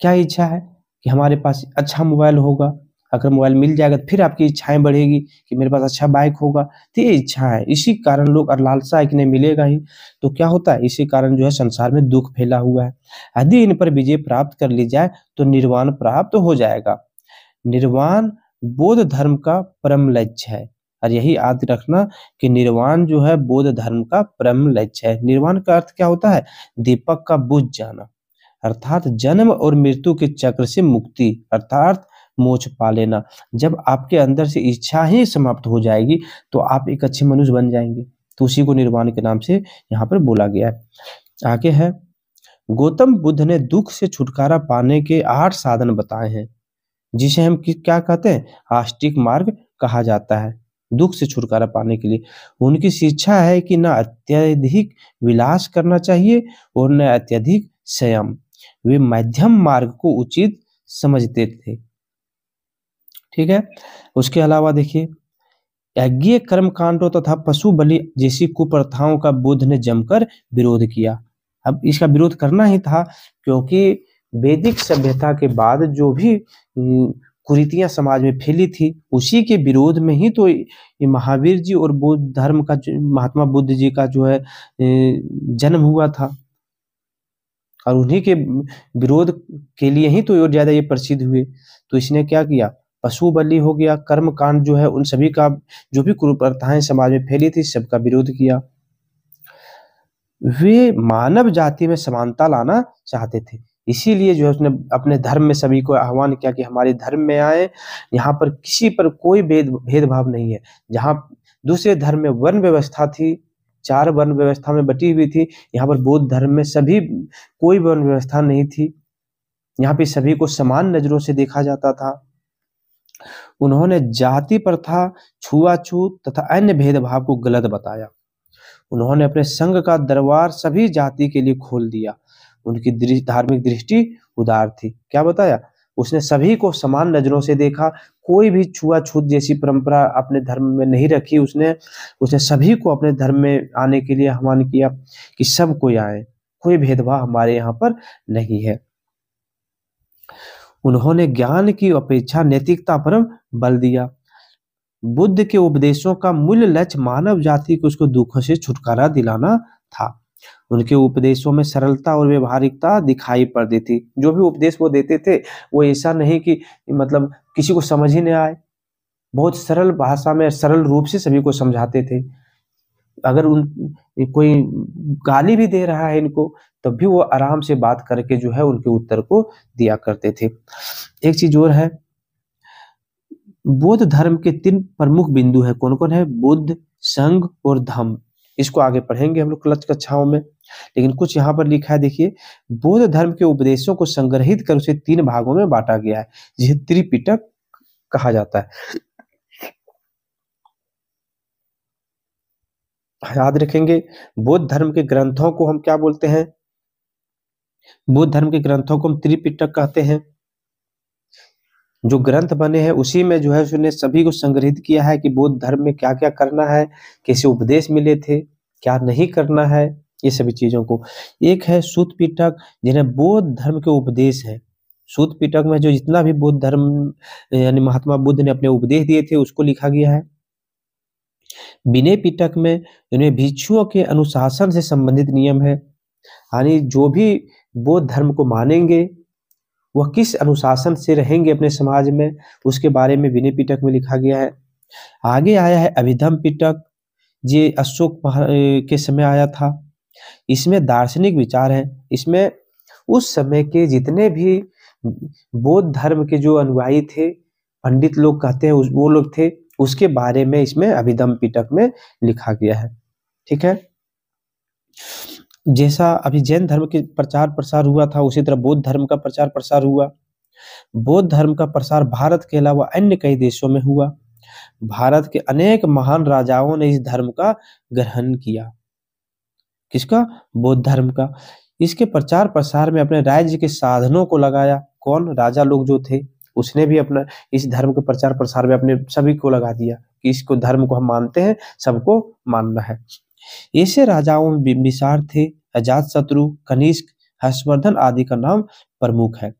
क्या इच्छा है कि हमारे पास अच्छा मोबाइल होगा, अगर मोबाइल मिल जाएगा तो फिर आपकी इच्छाएं बढ़ेगी कि मेरे पास अच्छा बाइक होगा, तो ये इच्छा है। इसी कारण लोग, और लालसा है कि नहीं मिलेगा ही, तो क्या होता है, इसी कारण जो है संसार में दुख फैला हुआ है। यदि इन पर विजय प्राप्त कर ली जाए तो निर्वाण प्राप्त हो जाएगा। निर्वाण बौद्ध धर्म का परम लक्ष्य है, और यही याद रखना कि निर्वाण जो है बौद्ध धर्म का परम लक्ष्य है। निर्वाण का अर्थ क्या होता है, दीपक का बुझ जाना, अर्थात जन्म और मृत्यु के चक्र से मुक्ति, अर्थात मोक्ष पा लेना। जब आपके अंदर से इच्छा ही समाप्त हो जाएगी तो आप एक अच्छे मनुष्य बन जाएंगे, तो उसी को निर्वाण के नाम से यहाँ पर बोला गया है। आगे है, गौतम बुद्ध ने दुख से छुटकारा पाने के 8 साधन बताए हैं, जिसे हम क्या कहते हैं, आस्तिक मार्ग कहा जाता है। दुख से छुटकारा पाने के लिए उनकी शिक्षा है कि न अत्यधिक विलास करना चाहिए और न अत्यधिक संयम। वे मध्यम मार्ग को उचित समझते थे। ठीक है। उसके अलावा देखिए, यज्ञ कर्म कांडों तथा पशु बलि जैसी कुप्रथाओं का बुद्ध ने जमकर विरोध किया। अब इसका विरोध करना ही था, क्योंकि वैदिक सभ्यता के बाद जो भी कुरीतियां समाज में फैली थी, उसी के विरोध में ही तो ये महावीर जी और बौद्ध धर्म का, महात्मा बुद्ध जी का जो है जन्म हुआ था, और उन्हीं के विरोध के लिए ही तो और ज्यादा ये प्रसिद्ध हुए। तो इसने क्या किया, पशु बलि हो गया, कर्म कांड जो है उन सभी का जो भी कुप्रथाएं समाज में फैली थी सबका विरोध किया। वे मानव जाति में समानता लाना चाहते थे, इसीलिए जो है उसने अपने धर्म में सभी को आह्वान किया कि हमारे धर्म में आए, यहाँ पर किसी पर कोई भेदभाव नहीं है। जहाँ दूसरे धर्म में वर्ण व्यवस्था थी, 4 वर्ण व्यवस्था में बटी हुई थी, यहाँ पर बौद्ध धर्म में सभी कोई वर्ण व्यवस्था नहीं थी, यहाँ पे सभी को समान नजरों से देखा जाता था। उन्होंने जाति प्रथा, छुआछूत तथा अन्य भेदभाव को गलत बताया। उन्होंने अपने संघ का दरबार सभी जाति के लिए खोल दिया। उनकी धार्मिक दृष्टि उदार थी। क्या बताया? उसने सभी को समान नजरों से देखा, कोई भी छुआछूत जैसी परंपरा अपने धर्म में नहीं रखी। उसने सभी को अपने धर्म में आने के लिए आह्वान किया कि सब कोई आए, कोई भेदभाव हमारे यहाँ पर नहीं है। उन्होंने ज्ञान की अपेक्षा नैतिकता पर बल दिया। बुद्ध के उपदेशों का मूल लक्ष्य मानव जाति को उसको दुखों से छुटकारा दिलाना था। उनके उपदेशों में सरलता और व्यवहारिकता दिखाई पड़ती थी। जो भी उपदेश वो देते थे वो ऐसा नहीं कि मतलब किसी को समझ ही नहीं आए, बहुत सरल भाषा में सरल रूप से सभी को समझाते थे। अगर कोई गाली भी दे रहा है इनको तब भी वो आराम से बात करके जो है उनके उत्तर को दिया करते थे। एक चीज और है, बौद्ध धर्म के 3 प्रमुख बिंदु है। कौन कौन है? बुद्ध, संघ और धम्म। इसको आगे पढ़ेंगे हम लोग क्लच कक्षाओं में, लेकिन कुछ यहाँ पर लिखा है देखिए। बौद्ध धर्म के उपदेशों को संग्रहित कर उसे 3 भागों में बांटा गया है, जिसे त्रिपिटक कहा जाता है। याद रखेंगे, बौद्ध धर्म के ग्रंथों को हम क्या बोलते हैं? बौद्ध धर्म के ग्रंथों को हम त्रिपिटक कहते हैं। जो ग्रंथ बने हैं उसी में जो है उसने सभी को संग्रहित किया है कि बौद्ध धर्म में क्या क्या करना है, कैसे उपदेश मिले थे, क्या नहीं करना है, ये सभी चीजों को। एक है सूत पिटक, जिन्हें बौद्ध धर्म के उपदेश है। सूत पिटक में जो जितना भी बौद्ध धर्म यानी महात्मा बुद्ध ने अपने उपदेश दिए थे उसको लिखा गया है। विनय पिटक में इन्हें भिक्षुओं के अनुशासन से संबंधित नियम है, यानी जो भी बौद्ध धर्म को मानेंगे वह किस अनुशासन से रहेंगे अपने समाज में, उसके बारे में विनय पिटक में लिखा गया है। आगे आया है अभिधम्म पिटक, ये अशोक के समय आया था। इसमें दार्शनिक विचार है। इसमें उस समय के जितने भी बौद्ध धर्म के जो अनुयायी थे, पंडित लोग कहते हैं वो लोग थे, उसके बारे में इसमें अभिधम्म पिटक में लिखा गया है। ठीक है, जैसा अभी जैन धर्म के प्रचार प्रसार हुआ था उसी तरह बौद्ध धर्म का प्रचार प्रसार हुआ। बौद्ध धर्म का प्रसार भारत के अलावा अन्य कई देशों में हुआ। भारत के अनेक महान राजाओं ने इस धर्म का ग्रहण किया। किसका? बौद्ध धर्म का। इसके प्रचार प्रसार में अपने राज्य के साधनों को लगाया। कौन? राजा लोग जो थे उसने भी अपना इस धर्म के प्रचार प्रसार में अपने सभी को लगा दिया कि इसको धर्म को हम मानते हैं, सबको मानना है। ऐसे राजाओं में बिंबिसार थे, अजातशत्रु, कनिष्क, हर्षवर्धन आदि का नाम प्रमुख है।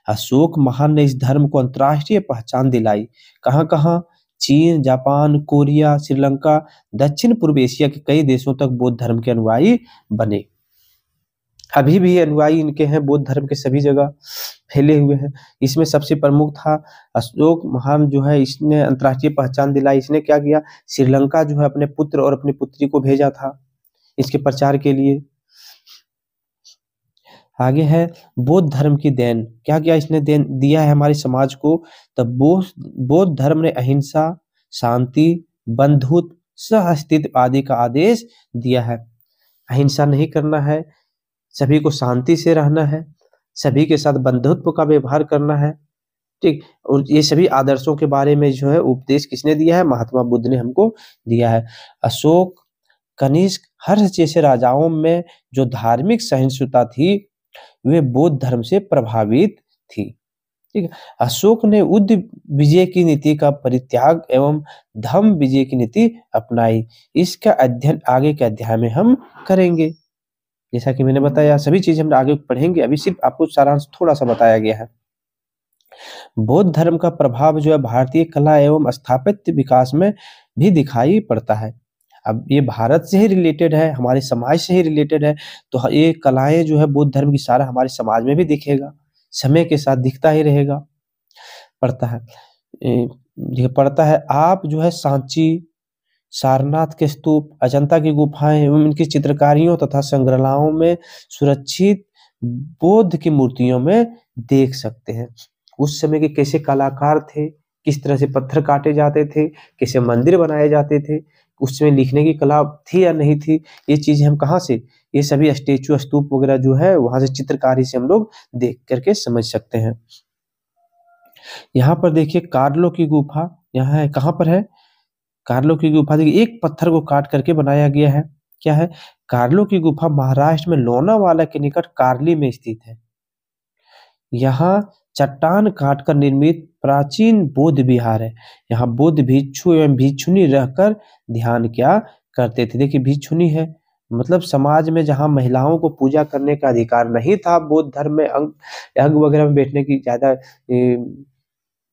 अशोक महान ने इस धर्म को अंतर्राष्ट्रीय पहचान दिलाई। कहाँ कहाँ? चीन, जापान, कोरिया, श्रीलंका, दक्षिण पूर्व एशिया के कई देशों तक बौद्ध धर्म के अनुयायी बने। अभी भी अनुयायी इनके हैं, बौद्ध धर्म के सभी जगह फैले हुए हैं। इसमें सबसे प्रमुख था अशोक महान, जो है इसने अंतर्राष्ट्रीय पहचान दिलाई। इसने क्या किया? श्रीलंका जो है अपने पुत्र और अपनी पुत्री को भेजा था इसके प्रचार के लिए। आगे है बौद्ध धर्म की देन। क्या क्या इसने देन दिया है हमारे समाज को? तब बौद्ध धर्म ने अहिंसा, शांति, बंधुत्व, सहअस्तित्व आदि का आदेश दिया है। अहिंसा नहीं करना है, सभी को शांति से रहना है, सभी के साथ बंधुत्व का व्यवहार करना है। ठीक, और ये सभी आदर्शों के बारे में जो है उपदेश किसने दिया है? महात्मा बुद्ध ने हमको दिया है। अशोक, कनिष्क, हर्ष जैसे राजाओं में जो धार्मिक सहिष्णुता थी वे बौद्ध धर्म से प्रभावित थी। ठीक है, अशोक ने युद्ध विजय की नीति का परित्याग एवं धम्म विजय की नीति अपनाई। इसका अध्ययन आगे के अध्याय में हम करेंगे। जैसा कि मैंने बताया सभी चीजें हम आगे पढ़ेंगे, अभी सिर्फ आपको सारांश थोड़ा सा बताया गया है। बौद्ध धर्म का प्रभाव जो है भारतीय कला एवं स्थापत्य विकास में भी दिखाई पड़ता है। अब ये भारत से ही रिलेटेड है, हमारे समाज से ही रिलेटेड है, तो ये कलाएं जो है बौद्ध धर्म की सारा हमारे समाज में भी दिखेगा, समय के साथ दिखता ही रहेगा, पड़ता है। ये पड़ता है। आप जो है सांची, सारनाथ के स्तूप, अजंता की गुफाएं एवं इनकी चित्रकारियों तथा संग्रहालयों में सुरक्षित बौद्ध की मूर्तियों में देख सकते हैं। उस समय के कैसे कलाकार थे, किस तरह से पत्थर काटे जाते थे, कैसे मंदिर बनाए जाते थे, उस समय लिखने की कला थी या नहीं थी, ये चीजें हम कहाँ से, ये सभी स्टेचू स्तूप वगैरह जो है वहां से चित्रकारी से हम लोग देख करके समझ सकते हैं। यहाँ पर देखिए कार्लो की गुफा, यहाँ है, कहाँ पर है कार्लो की गुफा? देखिए एक पत्थर को काट करके बनाया गया है। क्या है? कार्लो की गुफा महाराष्ट्र में लोनावाला के निकट कार्ली में स्थित है। यहाँ चट्टान काटकर निर्मित प्राचीन बौद्ध विहार है। यहाँ बौद्ध भिक्षु एवं भिक्षुनी रहकर ध्यान क्या करते थे। देखिए भिक्षुनी है मतलब समाज में जहाँ महिलाओं को पूजा करने का अधिकार नहीं था, बौद्ध धर्म में अंग यज्ञ वगैरह में बैठने की ज्यादा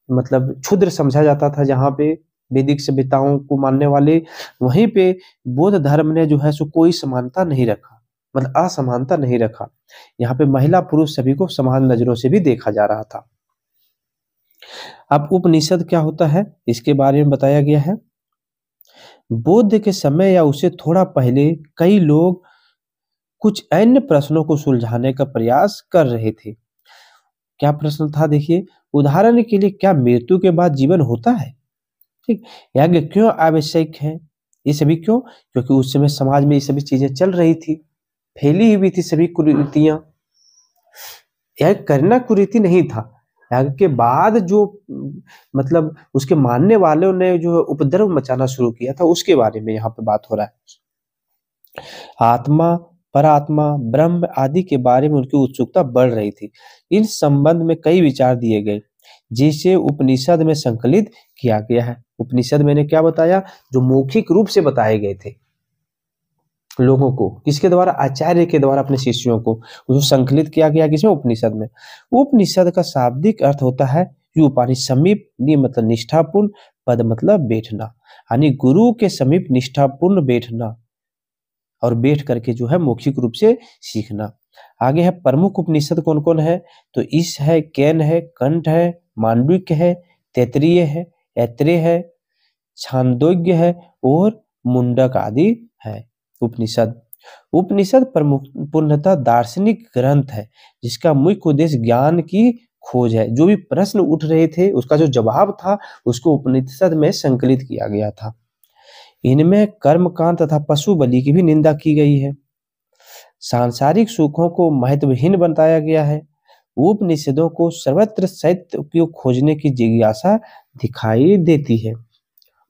मतलब क्षुद्र समझा जाता था, जहाँ पे वैदिक सभ्यताओं को मानने वाले, वहीं पे बौद्ध धर्म ने जो है सो कोई समानता नहीं रखा, मतलब असमानता नहीं रखा। यहाँ पे महिला पुरुष सभी को समान नजरों से भी देखा जा रहा था। अब उपनिषद क्या होता है इसके बारे में बताया गया है। बौद्ध के समय या उससे थोड़ा पहले कई लोग कुछ अन्य प्रश्नों को सुलझाने का प्रयास कर रहे थे। क्या प्रश्न था? देखिए उदाहरण के लिए, क्या मृत्यु के बाद जीवन होता है? ठीक, यज्ञ क्यों आवश्यक है? ये सभी क्यों? क्योंकि उस समय समाज में ये सभी चीजें चल रही थी, फैली हुई थी सभी कुरीतियां। यज्ञ करना कुरीति नहीं था, यज्ञ के बाद जो मतलब उसके मानने वालों ने जो उपद्रव मचाना शुरू किया था उसके बारे में यहाँ पे बात हो रहा है। आत्मा, परात्मा, ब्रह्म आदि के बारे में उनकी उत्सुकता बढ़ रही थी। इन संबंध में कई विचार दिए गए जिसे उपनिषद में संकलित किया गया है। उपनिषद मैंने क्या बताया, जो मौखिक रूप से बताए गए थे लोगों को, किसके द्वारा? आचार्य के द्वारा अपने शिष्यों को, उसको संकलित किया गया किसमें? उपनिषद में। उपनिषद का शाब्दिक अर्थ होता है यूपानी समीप, नि मतलब निष्ठापूर्ण, पद मतलब बैठना, यानी गुरु के समीप निष्ठापूर्ण बैठना और बैठ करके जो है मौखिक रूप से सीखना। आगे है प्रमुख उपनिषद कौन कौन है? तो ईश है, कैन है, कंठ है, मांडविक है, तैतरीय है, ऐत्रेय है, छांदोग्य है और मुंडक आदि है। उपनिषद, उपनिषद प्रमुख पूर्णतः दार्शनिक ग्रंथ है जिसका मुख्य उद्देश्य ज्ञान की खोज है। जो भी प्रश्न उठ रहे थे उसका जो जवाब था उसको उपनिषद में संकलित किया गया था। इनमें कर्मकांड तथा पशु बलि की भी निंदा की गई है। सांसारिक सुखों को महत्वहीन बताया गया है। उपनिषदों को सर्वत्र सत्य को खोजने की जिज्ञासा दिखाई देती है।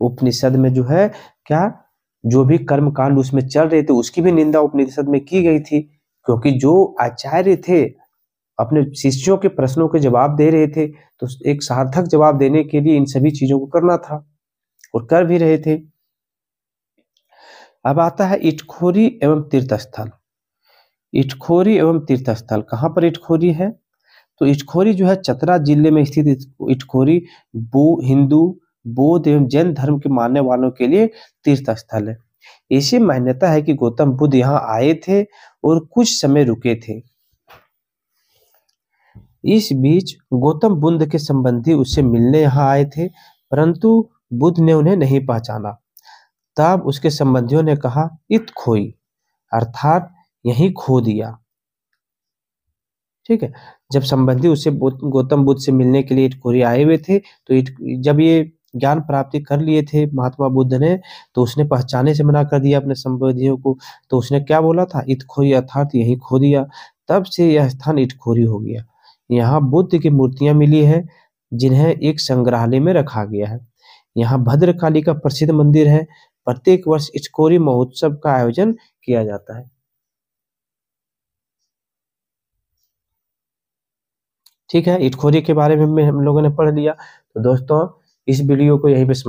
उपनिषद में जो है क्या, जो भी कर्म कांड उसमें चल रहे थे उसकी भी निंदा उपनिषद में की गई थी, क्योंकि जो आचार्य थे अपने शिष्यों के प्रश्नों के जवाब दे रहे थे, तो एक सार्थक जवाब देने के लिए इन सभी चीजों को करना था और कर भी रहे थे। अब आता है इटखोरी एवं तीर्थस्थल। इटखोरी एवं तीर्थस्थल, कहाँ पर इटखोरी है? तो इटखोरी जो है चतरा जिले में स्थित इटखोरी हिंदू, बौद्ध एवं जैन धर्म के मानने वालों के लिए तीर्थ स्थल है। ऐसी मान्यता है कि गौतम बुद्ध यहाँ आए थे और कुछ समय रुके थे। इस बीच गौतम बुद्ध के संबंधी उससे मिलने यहाँ आए थे, परंतु बुद्ध ने उन्हें नहीं पहचाना। तब उसके संबंधियों ने कहा इत खोई, अर्थात यही खो दिया। ठीक है, जब संबंधी उससे गौतम बुद्ध से मिलने के लिए इटखोरी आए हुए थे, तो जब ये ज्ञान प्राप्ति कर लिए थे महात्मा बुद्ध ने, तो उसने पहचाने से मना कर दिया अपने संबंधियों को। तो उसने क्या बोला था? इटखोरी अर्थात यही खो दिया। तब से यह स्थान इटखोरी हो गया। यहाँ बुद्ध की मूर्तियां मिली है जिन्हें एक संग्रहालय में रखा गया है। यहाँ भद्रकाली का प्रसिद्ध मंदिर है। प्रत्येक वर्ष इटखोरी महोत्सव का आयोजन किया जाता है। ठीक है, इटखोरी के बारे में हम लोगों ने पढ़ लिया। तो दोस्तों इस वीडियो को यहीं पे समाप्त